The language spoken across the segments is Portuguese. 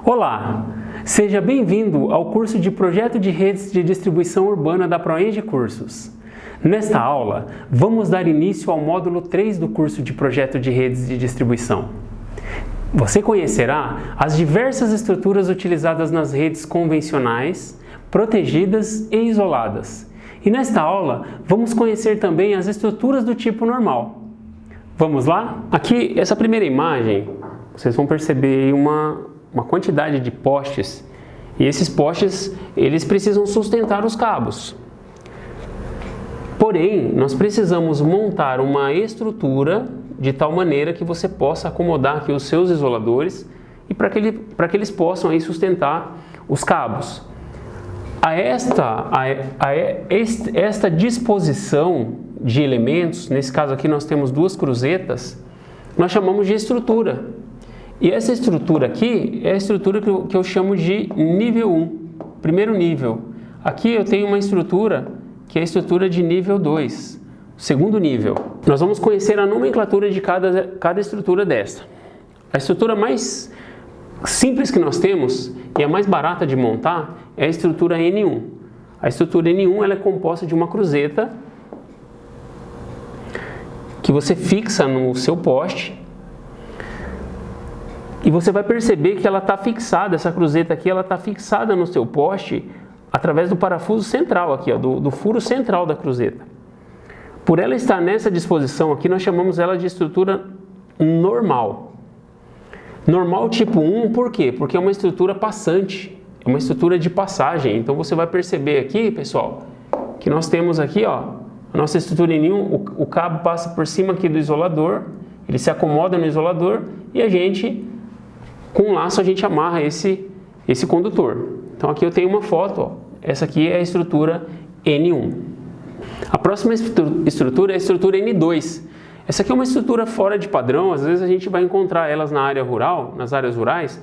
Olá, seja bem-vindo ao curso de Projeto de Redes de Distribuição Urbana da Proeng Cursos. Nesta aula, vamos dar início ao módulo 3 do curso de Projeto de Redes de Distribuição. Você conhecerá as diversas estruturas utilizadas nas redes convencionais, protegidas e isoladas. E nesta aula, vamos conhecer também as estruturas do tipo normal. Vamos lá? Aqui, essa primeira imagem, vocês vão perceber uma quantidade de postes, e esses postes eles precisam sustentar os cabos. Porém, nós precisamos montar uma estrutura de tal maneira que você possa acomodar aqui os seus isoladores e para que eles possam aí sustentar os cabos. Esta disposição de elementos, nesse caso aqui nós temos duas cruzetas, nós chamamos de estrutura. E essa estrutura aqui é a estrutura que eu chamo de nível 1, primeiro nível. Aqui eu tenho uma estrutura que é a estrutura de nível 2, segundo nível. Nós vamos conhecer a nomenclatura de cada estrutura dessa. A estrutura mais simples que nós temos e a mais barata de montar é a estrutura N1. A estrutura N1 ela é composta de uma cruzeta que você fixa no seu poste. E você vai perceber que ela está fixada, essa cruzeta aqui, ela está fixada no seu poste através do parafuso central aqui, ó, do furo central da cruzeta. Por ela estar nessa disposição aqui, nós chamamos ela de estrutura normal. Normal tipo 1, por quê? Porque é uma estrutura passante, é uma estrutura de passagem. Então você vai perceber aqui, pessoal, que nós temos aqui, ó, a nossa estrutura em o cabo passa por cima aqui do isolador, ele se acomoda no isolador e com um laço a gente amarra esse condutor. Então aqui eu tenho uma foto, ó. Essa aqui é a estrutura N1. A próxima estrutura é a estrutura N2. Essa aqui é uma estrutura fora de padrão, às vezes a gente vai encontrar elas na área rural, nas áreas rurais.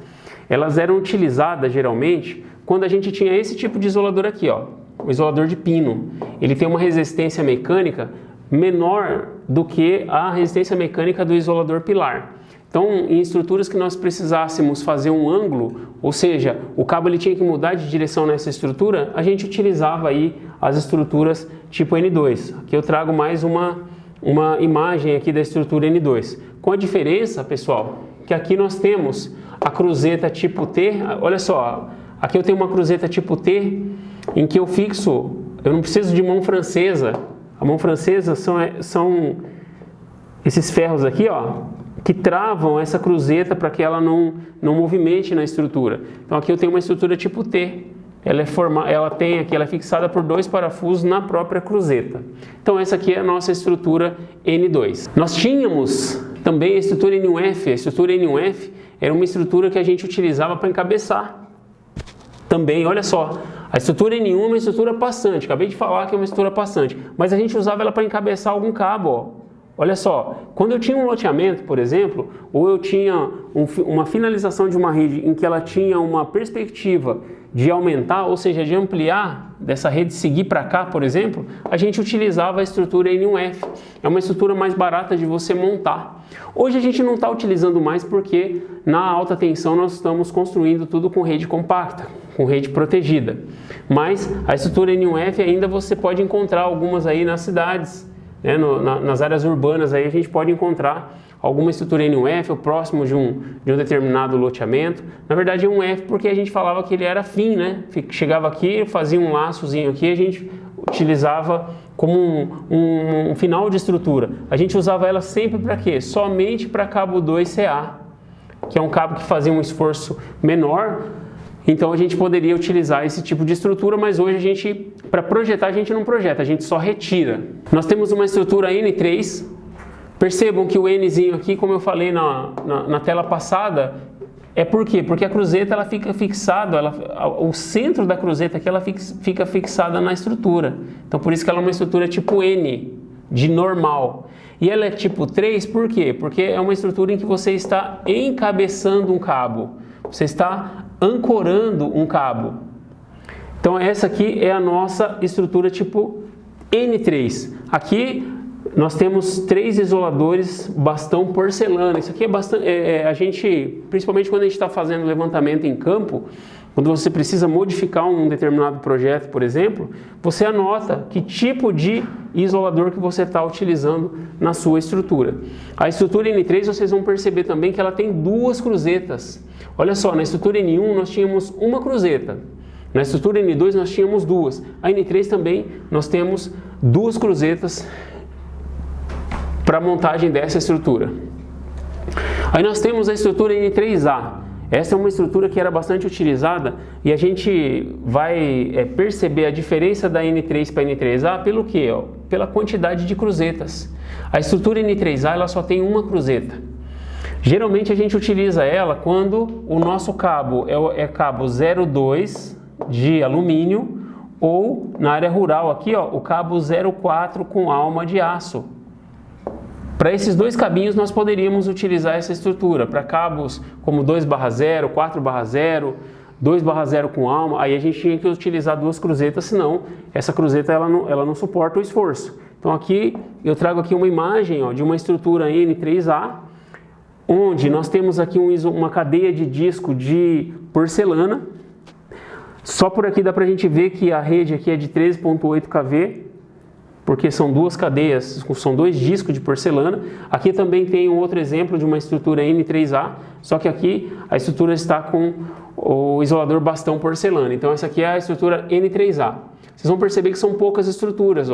Elas eram utilizadas geralmente quando a gente tinha esse tipo de isolador aqui, ó, o isolador de pino. Ele tem uma resistência mecânica menor do que a resistência mecânica do isolador pilar. Então, em estruturas que nós precisássemos fazer um ângulo, ou seja, o cabo ele tinha que mudar de direção nessa estrutura, a gente utilizava aí as estruturas tipo N2. Aqui eu trago mais uma imagem aqui da estrutura N2. Com a diferença, pessoal, que aqui nós temos a cruzeta tipo T. Olha só, aqui eu tenho uma cruzeta tipo T, em que eu não preciso de mão francesa. A mão francesa são esses ferros aqui, ó, que travam essa cruzeta para que ela não movimente na estrutura. Então aqui eu tenho uma estrutura tipo T. Ela é fixada por dois parafusos na própria cruzeta. Então essa aqui é a nossa estrutura N2. Nós tínhamos também a estrutura N1F. A estrutura N1F era uma estrutura que a gente utilizava para encabeçar. Também, olha só, a estrutura N1 é uma estrutura passante. Acabei de falar que é uma estrutura passante, mas a gente usava ela para encabeçar algum cabo, ó. Olha só, quando eu tinha um loteamento, por exemplo, ou eu tinha uma finalização de uma rede em que ela tinha uma perspectiva de aumentar, ou seja, de ampliar, dessa rede seguir para cá, por exemplo, a gente utilizava a estrutura N1F. É uma estrutura mais barata de você montar. Hoje a gente não está utilizando mais porque na alta tensão nós estamos construindo tudo com rede compacta, com rede protegida. Mas a estrutura N1F ainda você pode encontrar algumas aí nas cidades. Nas áreas urbanas aí a gente pode encontrar alguma estrutura N1F ou próximo de um determinado loteamento. Na verdade é um F porque a gente falava que ele era fim, né? Chegava aqui, fazia um laçozinho aqui, a gente utilizava como um final de estrutura. A gente usava ela sempre para quê? Somente para cabo 2CA, que é um cabo que fazia um esforço menor. Então a gente poderia utilizar esse tipo de estrutura, mas hoje para projetar, a gente não projeta, a gente só retira. Nós temos uma estrutura N3. Percebam que o Nzinho aqui, como eu falei na tela passada, é por quê? Porque a cruzeta ela fica fixada, o centro da cruzeta aqui ela fica fixada na estrutura. Então por isso que ela é uma estrutura tipo N, de normal. E ela é tipo 3, por quê? Porque é uma estrutura em que você está encabeçando um cabo. Você está ancorando um cabo. Então essa aqui é a nossa estrutura tipo N3. Aqui nós temos 3 isoladores bastão porcelana. Isso aqui é bastante, a gente, principalmente quando a gente está fazendo levantamento em campo, quando você precisa modificar um determinado projeto, por exemplo, você anota que tipo de isolador que você está utilizando na sua estrutura. A estrutura N3, vocês vão perceber também que ela tem 2 cruzetas. Olha só, na estrutura N1 nós tínhamos uma cruzeta. Na estrutura N2 nós tínhamos 2. A N3 também nós temos 2 cruzetas para a montagem dessa estrutura. Aí nós temos a estrutura N3A. Essa é uma estrutura que era bastante utilizada e a gente vai perceber a diferença da N3 para a N3A pelo quê? Pela quantidade de cruzetas. A estrutura N3A ela só tem uma cruzeta. Geralmente a gente utiliza ela quando o nosso cabo é cabo 02 de alumínio ou na área rural aqui, o cabo 04 com alma de aço. Para esses 2 cabinhos nós poderíamos utilizar essa estrutura. Para cabos como 2/0, 4/0, 2/0 com alma, aí a gente tinha que utilizar 2 cruzetas, senão essa cruzeta ela não suporta o esforço. Então aqui eu trago aqui uma imagem de uma estrutura N3A, onde nós temos aqui uma cadeia de disco de porcelana. Só por aqui dá para a gente ver que a rede aqui é de 13,8 kV, porque são 2 cadeias, são 2 discos de porcelana. Aqui também tem um outro exemplo de uma estrutura N3A, só que aqui a estrutura está com o isolador bastão porcelana. Então essa aqui é a estrutura N3A. Vocês vão perceber que são poucas estruturas,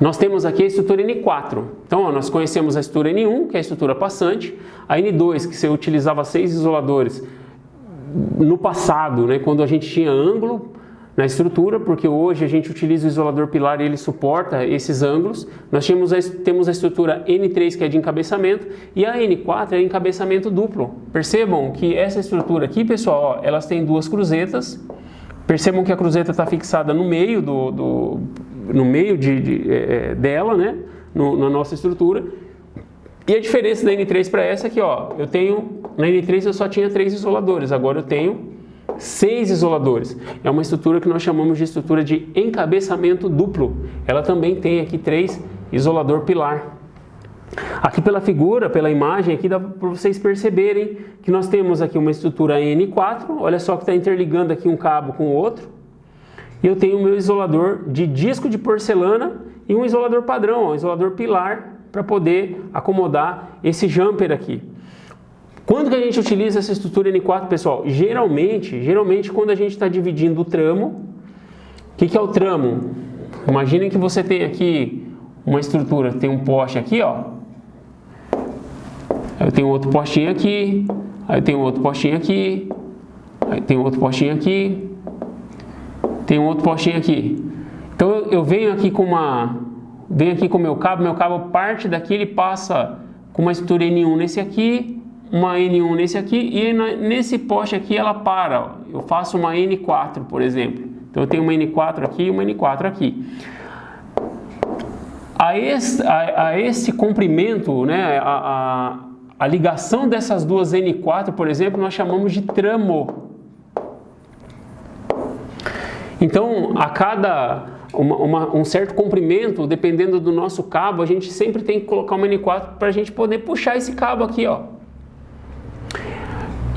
Nós temos aqui a estrutura N4. Então, nós conhecemos a estrutura N1, que é a estrutura passante, a N2, que você utilizava 6 isoladores no passado, quando a gente tinha ângulo na estrutura, porque hoje a gente utiliza o isolador pilar e ele suporta esses ângulos. Nós temos a estrutura N3, que é de encabeçamento, e a N4 é encabeçamento duplo. Percebam que essa estrutura aqui, pessoal, elas têm 2 cruzetas. Percebam que a cruzeta está fixada no meio dela, na nossa estrutura. E a diferença da N3 para essa aqui, na N3 eu só tinha 3 isoladores, agora eu tenho 6 isoladores. É uma estrutura que nós chamamos de estrutura de encabeçamento duplo. Ela também tem aqui 3 isolador pilar. Aqui pela figura, pela imagem, aqui dá para vocês perceberem que nós temos aqui uma estrutura N4. Olha só que está interligando aqui um cabo com o outro. E eu tenho o meu isolador de disco de porcelana e um isolador padrão, um isolador pilar, para poder acomodar esse jumper aqui. Quando que a gente utiliza essa estrutura N4, pessoal? Geralmente quando a gente está dividindo o tramo. O que é o tramo? Imaginem que você tem aqui uma estrutura, tem um poste aqui, Eu tenho outro postinho aqui, aí eu tenho outro postinho aqui, aí tem outro postinho aqui, tem um outro postinho aqui. Então eu venho aqui com o meu cabo parte daqui, ele passa com uma estrutura N1 nesse aqui, uma N1 nesse aqui, e nesse poste aqui ela para. Eu faço uma N4, por exemplo. Então eu tenho uma N4 aqui e uma N4 aqui. A esse comprimento, a ligação dessas duas N4, por exemplo, nós chamamos de tramo. Então, a cada um certo comprimento, dependendo do nosso cabo, a gente sempre tem que colocar uma N4 para a gente poder puxar esse cabo aqui,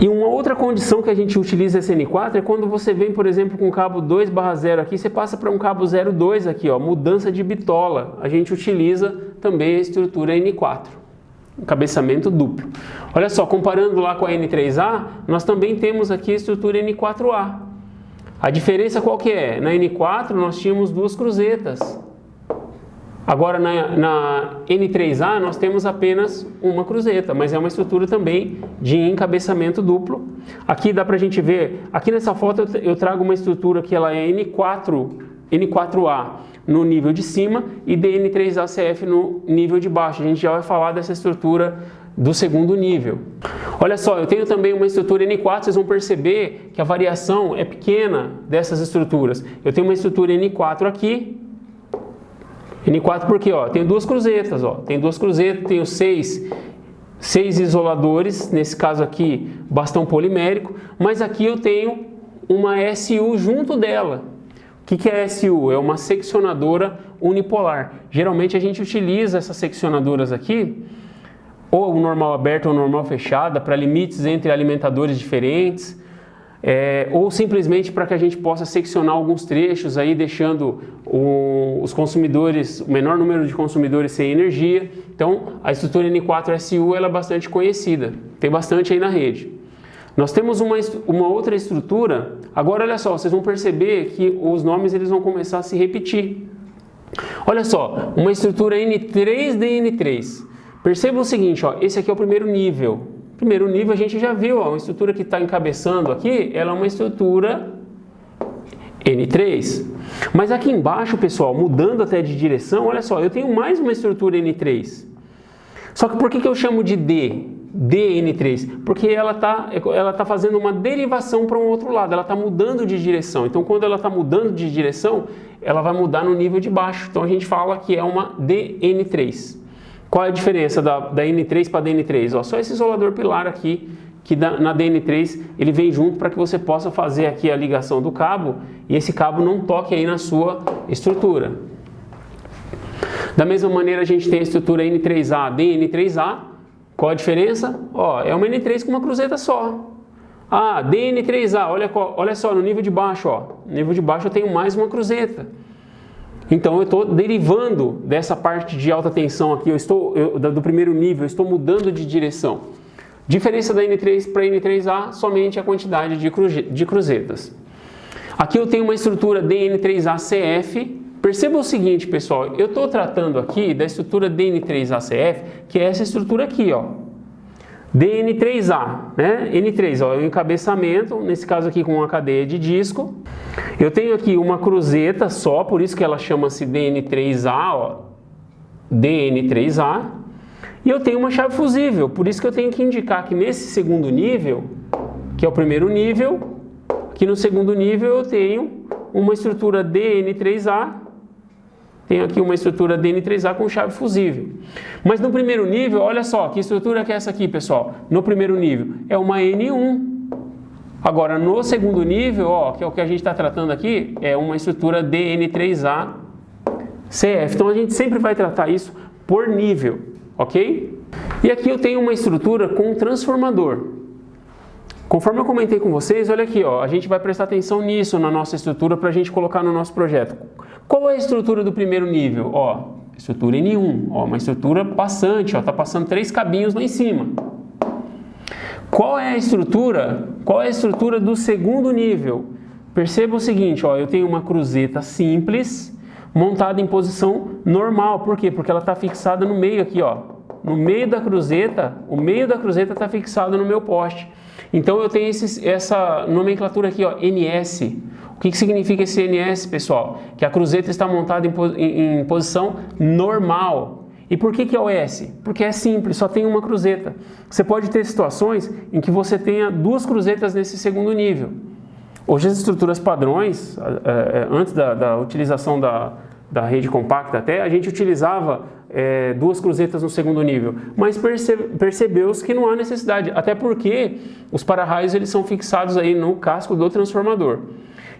E uma outra condição que a gente utiliza esse N4 é quando você vem, por exemplo, com um cabo 2/0 aqui, você passa para um cabo 0,2 aqui, mudança de bitola. A gente utiliza também a estrutura N4, encabeçamento duplo. Olha só, comparando lá com a N3A, nós também temos aqui a estrutura N4A. A diferença qual que é? Na N4 nós tínhamos duas cruzetas. Agora na N3A nós temos apenas uma cruzeta, mas é uma estrutura também de encabeçamento duplo. Aqui dá pra gente ver, aqui nessa foto eu trago uma estrutura que ela é N4A no nível de cima e DN3ACF no nível de baixo. A gente já vai falar dessa estrutura do segundo nível. Olha só, eu tenho também uma estrutura N4, vocês vão perceber que a variação é pequena dessas estruturas. Eu tenho uma estrutura N4 aqui, N4 porque, tem duas cruzetas, tenho seis isoladores, nesse caso aqui, bastão polimérico, mas aqui eu tenho uma SU junto dela. O que é SU? É uma seccionadora unipolar. Geralmente a gente utiliza essas seccionadoras aqui, ou o normal aberto ou normal fechada, para limites entre alimentadores diferentes, ou simplesmente para que a gente possa seccionar alguns trechos aí, deixando os consumidores, o menor número de consumidores sem energia. Então, a estrutura N4SU ela é bastante conhecida, tem bastante aí na rede. Nós temos uma outra estrutura. Agora, olha só, vocês vão perceber que os nomes eles vão começar a se repetir. Olha só, uma estrutura N3DN3. Perceba o seguinte, ó, esse aqui é o primeiro nível. Primeiro nível a gente já viu, ó, uma estrutura que está encabeçando aqui, ela é uma estrutura N3. Mas aqui embaixo, pessoal, mudando até de direção, olha só, eu tenho mais uma estrutura N3. Só que por que eu chamo de DN3? Porque ela tá fazendo uma derivação para um outro lado, ela está mudando de direção. Então, quando ela está mudando de direção, ela vai mudar no nível de baixo. Então, a gente fala que é uma DN3. Qual é a diferença da N3 para DN3? Ó, só esse isolador pilar aqui, que na DN3 ele vem junto para que você possa fazer aqui a ligação do cabo e esse cabo não toque aí na sua estrutura. Da mesma maneira a gente tem a estrutura N3A, DN3A. Qual a diferença? Ó, é uma N3 com uma cruzeta só. Ah, DN3A, olha só, no nível de baixo, ó. No nível de baixo eu tenho mais uma cruzeta. Então eu estou derivando dessa parte de alta tensão aqui, do primeiro nível, eu estou mudando de direção. Diferença da N3 para N3A, somente a quantidade de cruzetas. Aqui eu tenho uma estrutura DN3ACF. Perceba o seguinte, pessoal, eu estou tratando aqui da estrutura DN3ACF, que é essa estrutura aqui, ó. DN3A, né? N3, ó, é o encabeçamento, nesse caso aqui com uma cadeia de disco. Eu tenho aqui uma cruzeta só, por isso que ela chama-se DN3A, ó. DN3A. E eu tenho uma chave fusível, por isso que eu tenho que indicar que nesse segundo nível, que é o primeiro nível, aqui no segundo nível eu tenho uma estrutura DN3A. Tenho aqui uma estrutura DN3A com chave fusível. Mas no primeiro nível, olha só, que estrutura que é essa aqui, pessoal? No primeiro nível, é uma N1. Agora, no segundo nível, ó, que é o que a gente está tratando aqui, é uma estrutura DN3A CF. Então, a gente sempre vai tratar isso por nível, ok? E aqui eu tenho uma estrutura com transformador. Conforme eu comentei com vocês, olha aqui, ó, a gente vai prestar atenção nisso na nossa estrutura para a gente colocar no nosso projeto. Qual é a estrutura do primeiro nível? Ó, estrutura N1, ó, uma estrutura passante, ó, tá passando 3 cabinhos lá em cima. Qual é a estrutura? Qual é a estrutura do segundo nível? Perceba o seguinte, ó, eu tenho uma cruzeta simples montada em posição normal. Por quê? Porque ela está fixada no meio aqui, ó. No meio da cruzeta, o meio da cruzeta está fixado no meu poste. Então eu tenho essa nomenclatura aqui, ó, NS. O que significa esse NS, pessoal? Que a cruzeta está montada em posição normal. E por que é o S? Porque é simples, só tem uma cruzeta. Você pode ter situações em que você tenha 2 cruzetas nesse segundo nível. Hoje as estruturas padrões, antes da utilização da rede compacta até, a gente utilizava 2 cruzetas no segundo nível, mas percebeu-se que não há necessidade, até porque os para-raios eles são fixados aí no casco do transformador.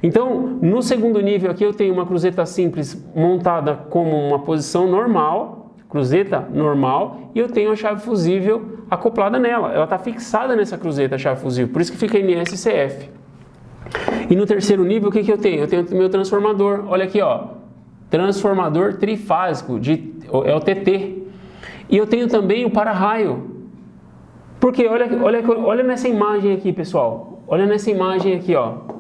Então, no segundo nível aqui eu tenho uma cruzeta simples montada como uma posição normal, cruzeta normal, e eu tenho a chave fusível acoplada nela. Ela está fixada nessa cruzeta, a chave fusível, por isso que fica NSCF. E no terceiro nível, o que eu tenho? Eu tenho o meu transformador, olha aqui, ó, transformador trifásico, é o TT. E eu tenho também o para-raio. Porque olha nessa imagem aqui, pessoal. Olha nessa imagem aqui, ó.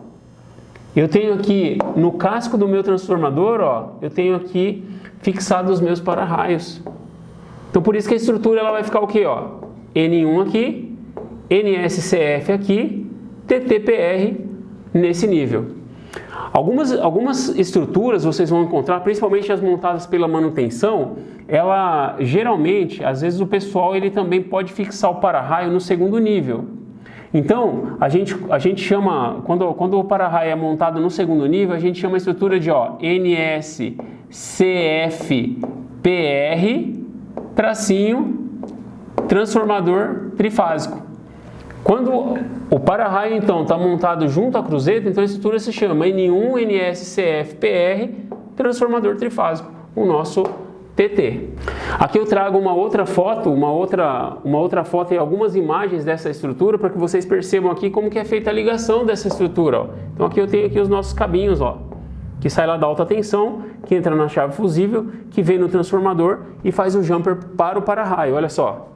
Eu tenho aqui no casco do meu transformador, ó, eu tenho aqui fixados os meus para-raios. Então por isso que a estrutura ela vai ficar o quê, ó? N1 aqui, NSCF aqui, TTPR nesse nível. Algumas estruturas vocês vão encontrar, principalmente as montadas pela manutenção, ela geralmente, às vezes o pessoal ele também pode fixar o para-raio no segundo nível. Então, a gente chama, quando o para-raio é montado no segundo nível, a gente chama a estrutura de NSCFPR tracinho transformador trifásico. Quando o para-raio, então, está montado junto à cruzeta, então a estrutura se chama N1 NSCF PR transformador trifásico, o nosso TT. Aqui eu trago uma outra foto, uma outra foto e algumas imagens dessa estrutura para que vocês percebam aqui como que é feita a ligação dessa estrutura. Ó. Então aqui eu tenho aqui os nossos cabinhos, ó, que sai lá da alta tensão, que entra na chave fusível, que vem no transformador e faz o jumper para o para-raio. Olha só.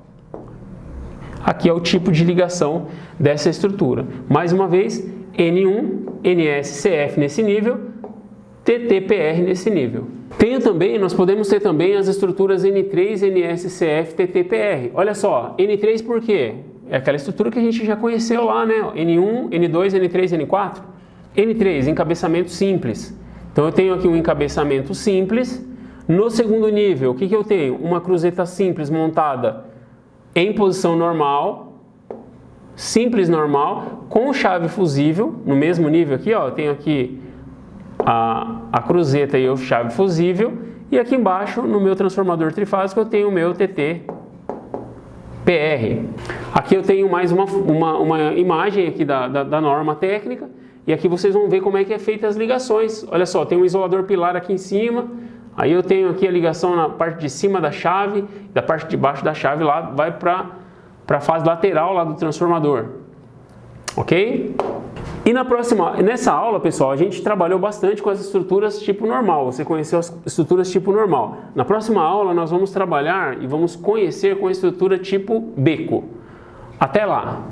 Aqui é o tipo de ligação dessa estrutura. Mais uma vez, N1, NSCF nesse nível, TTPR nesse nível. Nós podemos ter também as estruturas N3, NSCF, TTPR. Olha só, N3 por quê? É aquela estrutura que a gente já conheceu lá, né? N1, N2, N3, N4. N3, encabeçamento simples. Então eu tenho aqui um encabeçamento simples. No segundo nível, o que eu tenho? Uma cruzeta simples montada em posição normal, simples normal, com chave fusível, no mesmo nível aqui, ó, eu tenho aqui a cruzeta e a chave fusível, e aqui embaixo, no meu transformador trifásico, eu tenho o meu TT PR. Aqui eu tenho mais uma imagem aqui da norma técnica, e aqui vocês vão ver como é que é feita as ligações. Olha só, tem um isolador pilar aqui em cima, aí eu tenho aqui a ligação na parte de cima da chave, da parte de baixo da chave lá vai para a fase lateral lá do transformador, ok? E nessa aula, pessoal, a gente trabalhou bastante com as estruturas tipo normal, você conheceu as estruturas tipo normal. Na próxima aula nós vamos trabalhar e vamos conhecer com a estrutura tipo beco. Até lá!